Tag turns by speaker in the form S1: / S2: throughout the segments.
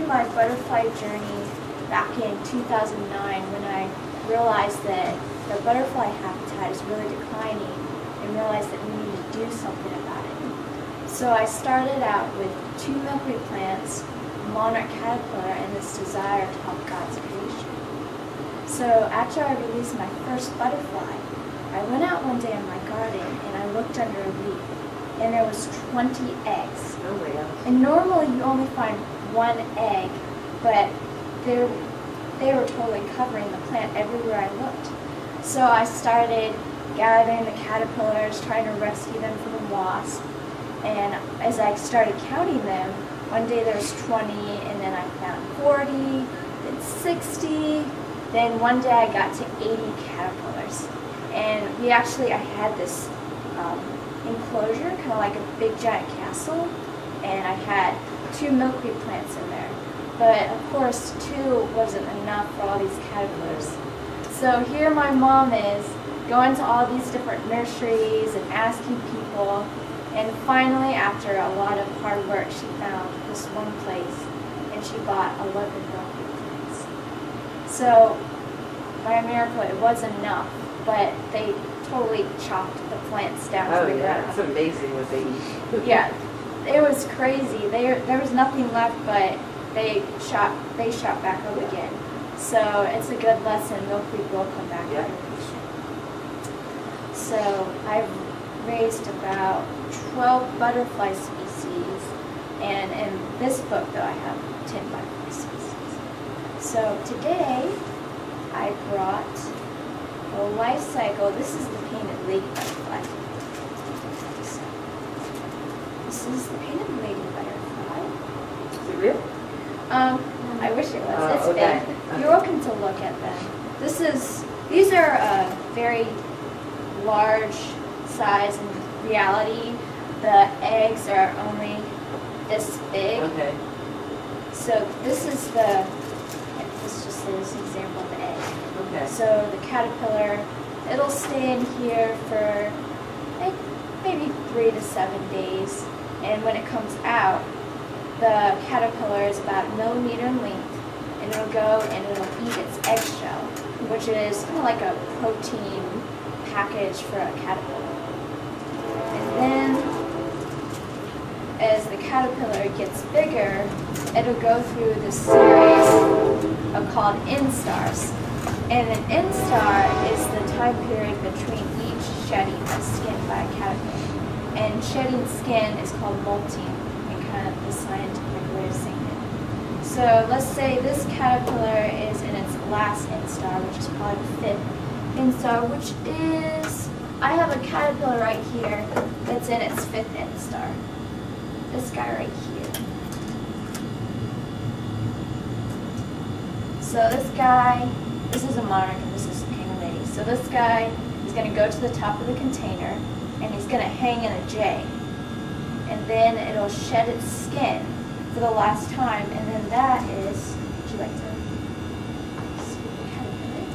S1: started my butterfly journey back in 2009 when I realized that the butterfly habitat is really declining and realized that we need to do something about it. So I started out with 2 milkweed plants, a monarch caterpillar, and this desire to help God's creation. So after I released my first butterfly, I went out one day in my garden and I looked under a leaf, and there was 20 eggs.
S2: Oh my gosh.
S1: And normally you only find 1 egg, but they were totally covering the plant everywhere I looked. So I started gathering the caterpillars, trying to rescue them from the wasp. And as I started counting them, one day there was 20, and then I found 40, then 60. Then one day I got to 80 caterpillars. And I had this enclosure, kind of like a big giant castle, and I had 2 milkweed plants in there. But of course 2 wasn't enough for all these caterpillars. So here my mom is going to all these different nurseries and asking people, and finally after a lot of hard work she found this one place and she bought 11 milkweed plants. So by a miracle it was enough, but they totally chopped the plants down to the ground.
S2: It's amazing what they eat.
S1: Yeah, it was crazy. There was nothing left, but they shot back up again. So it's a good lesson. Milkweed will come back
S2: Yeah.
S1: under patient. So I've raised about 12 butterfly species, and in this book though I have 10 butterfly species. So today I brought the life cycle. This is the painted lady butterfly. So, this is the painted lady butterfly.
S2: Is it real?
S1: I wish it was. It's
S2: okay.
S1: big. You're welcome to look at them. These are very large size. In reality, the eggs are only this big.
S2: Okay.
S1: So this is this just is an example of the egg.
S2: Okay.
S1: So the caterpillar, it'll stay in here for maybe 3 to 7 days, and when it comes out, the caterpillar is about 1 millimeter in length, and it'll go and it'll eat its eggshell, which is kind of like a protein package for a caterpillar. And then, as the caterpillar gets bigger, it'll go through this series called instars. And an instar is the time period between each shedding of skin by a caterpillar. And shedding skin is called molting, in kind of the scientific way of saying it. So let's say this caterpillar is in its last instar, which is probably the 5th instar, which is, I have a caterpillar right here that's in its 5th instar. This guy right here. So this guy, this is a monarch and this is a painted lady. So this guy is going to go to the top of the container and he's going to hang in a J. And then it'll shed its skin for the last time, and then that is, would you like to see the caterpillar?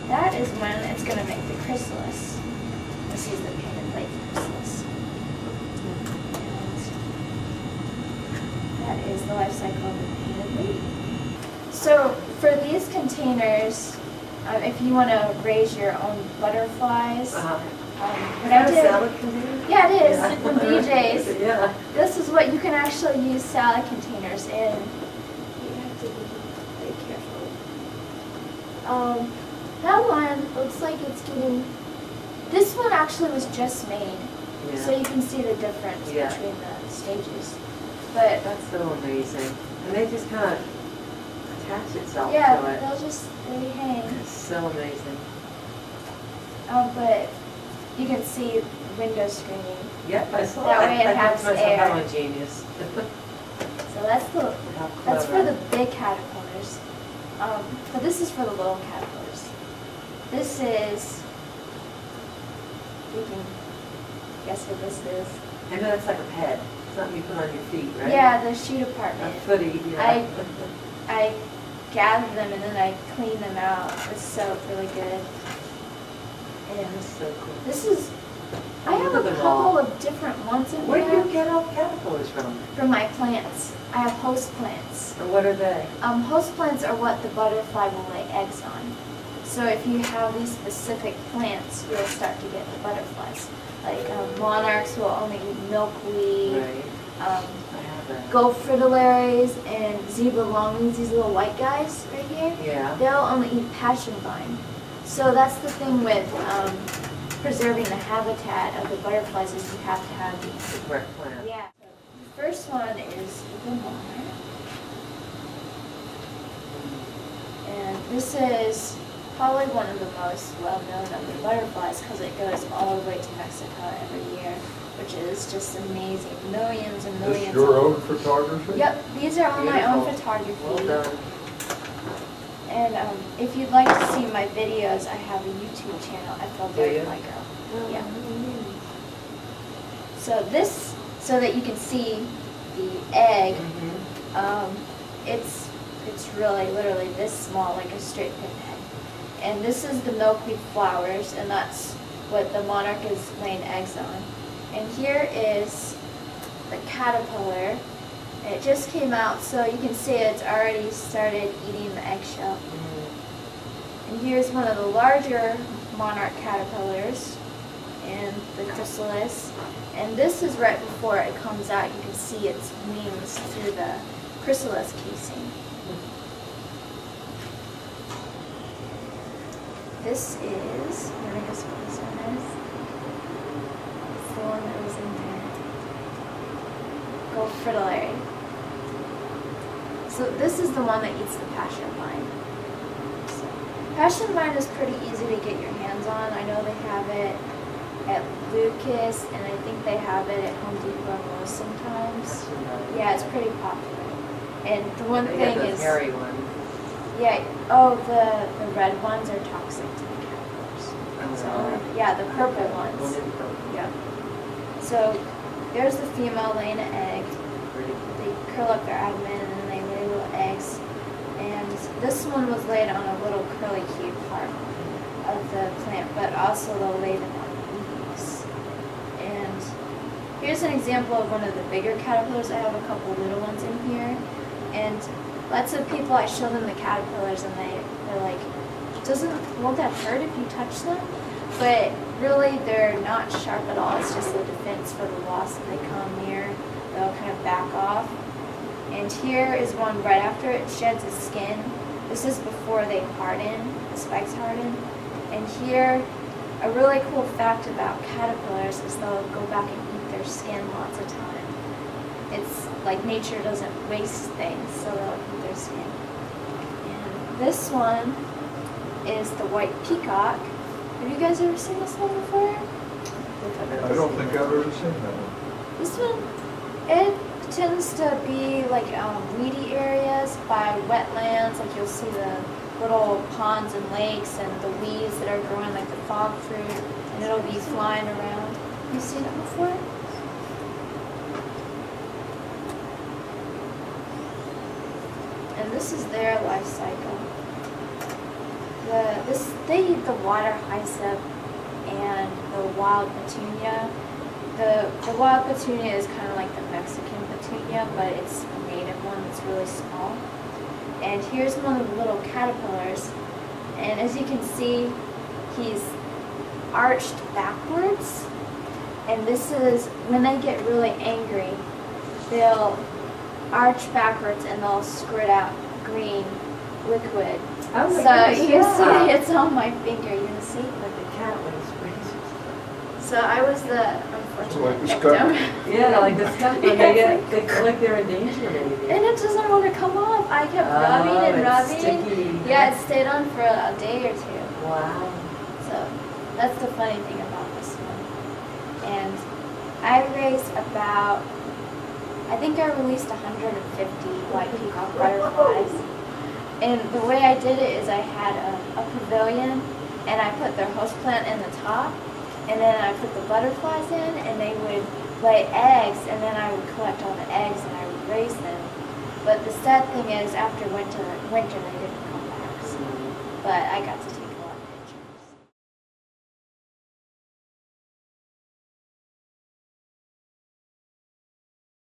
S1: That is when it's going to make the chrysalis. This is the painted lady chrysalis. And that is the life cycle of the painted lady. So for these containers, if you want to raise your own butterflies,
S2: Is that a salad container?
S1: yeah, it is,
S2: Yeah.
S1: from BJ's.
S2: Yeah.
S1: This is what you can actually use salad containers in. You have to be very careful. That one looks like it's getting, this one actually was just made.
S2: Yeah.
S1: So you can see the difference
S2: Yeah.
S1: between the stages. But
S2: That's so amazing. And they just kind of attach itself
S1: yeah,
S2: to it.
S1: they hang.
S2: It's so amazing.
S1: But you can see window screening.
S2: Yep, I saw
S1: That
S2: that.
S1: way it
S2: I
S1: has
S2: thought to myself,
S1: air.
S2: I'm a genius.
S1: So that's
S2: How
S1: for the big caterpillars. But this is for the little caterpillars. This is, you can guess what this is.
S2: I know that's like a pad. Something you put on your feet, right?
S1: Yeah, the shoe
S2: A
S1: department.
S2: footy, yeah.
S1: I gather them and then I clean them out with soap really good. And
S2: That's so cool.
S1: this is, I have
S2: Look
S1: a
S2: at them all.
S1: couple of different ones in
S2: Where do
S1: here
S2: you get all caterpillars from?
S1: from my plants. I have host plants.
S2: And what are they?
S1: Host plants are what the butterfly will lay eggs on. So if you have these specific plants, you'll start to get the butterflies. Like monarchs will only eat milkweed,
S2: Right. I have that.
S1: gold fritillaries, and zebra longleaves, these little white guys right here.
S2: Yeah.
S1: They'll only eat passion vine. So that's the thing with preserving the habitat of the butterflies is you have to have these.
S2: The correct plant.
S1: Yeah. The first one is the monarch. And this is probably one of the most well-known of the butterflies because it goes all the way to Mexico every year, which is just amazing. Millions and millions.
S3: This your own photography?
S1: Yep, these are all my own
S2: Beautiful.
S1: photography.
S2: Well done.
S1: And if you'd like to see my videos, I have a YouTube channel, FL
S2: Do you?
S1: Butterfly Girl. Yeah. So this, so that you can see the egg, it's really literally this small, like a straight pinhead. And this is the milkweed flowers, and that's what the monarch is laying eggs on. And here is the caterpillar. It just came out, so you can see it's already started eating the eggshell. And here's one of the larger monarch caterpillars in the chrysalis. And this is right before it comes out. You can see its wings through the chrysalis casing. This is, let me guess what this one is. It's the one that was in there. Gold fritillary. So this is the one that eats the passion vine. So, passion vine is pretty easy to get your hands on. I know they have it at Lucas, and I think they have it at Home Depot and Lowe's sometimes. Yeah, it's pretty popular. And the one
S2: They
S1: thing
S2: have the
S1: is,
S2: hairy one.
S1: yeah, oh, the red ones are toxic to the caterpillars. So, yeah, the purple ones. Yeah. So there's the female laying an egg. They curl up their abdomen and then they lay little eggs. And this one was laid on a little curly cute part of the plant, but also they'll lay them on leaves. And here's an example of one of the bigger caterpillars. I have a couple little ones in here. And lots of people, I show them the caterpillars and they're like, won't that hurt if you touch them? But really, they're not sharp at all. It's just a defense for the wasps. If they come near, they'll kind of back off. And here is one right after it sheds its skin. This is before they harden, the spikes harden. And here, a really cool fact about caterpillars is they'll go back and eat their skin lots of time. It's like nature doesn't waste things, so they'll eat their skin. And this one is the white peacock. Have you guys ever seen this one before?
S3: I don't think I've ever seen that one.
S1: This one, it tends to be like weedy areas by wetlands. Like you'll see the little ponds and lakes and the weeds that are growing like the fog fruit, and it'll be flying around. Have you seen it before? And this is their life cycle. They eat the water hyssop and the wild petunia. The wild petunia is kind of like the Mexican petunia, but it's a native one that's really small. And here's one of the little caterpillars. And as you can see, he's arched backwards. And this is, when they get really angry, they'll arch backwards and they'll squirt out green liquid.
S2: Oh,
S1: So
S2: goodness,
S1: you can see it's on my finger, you can see?
S2: Like the cat when it's freezing.
S1: So I was the unfortunate
S3: Like the
S1: victim.
S2: Yeah, like the skunk when they feel like they're in danger maybe.
S1: And it doesn't want to come off. I kept rubbing and
S2: it's
S1: rubbing.
S2: sticky.
S1: Yeah, it stayed on for a day or two.
S2: Wow.
S1: So that's the funny thing about this one. And I raised about, I think I released 150 white peacock butterflies. And the way I did it is I had a pavilion and I put their host plant in the top, and then I put the butterflies in and they would lay eggs, and then I would collect all the eggs and I would raise them. But the sad thing is after winter they didn't come back. So, but I got to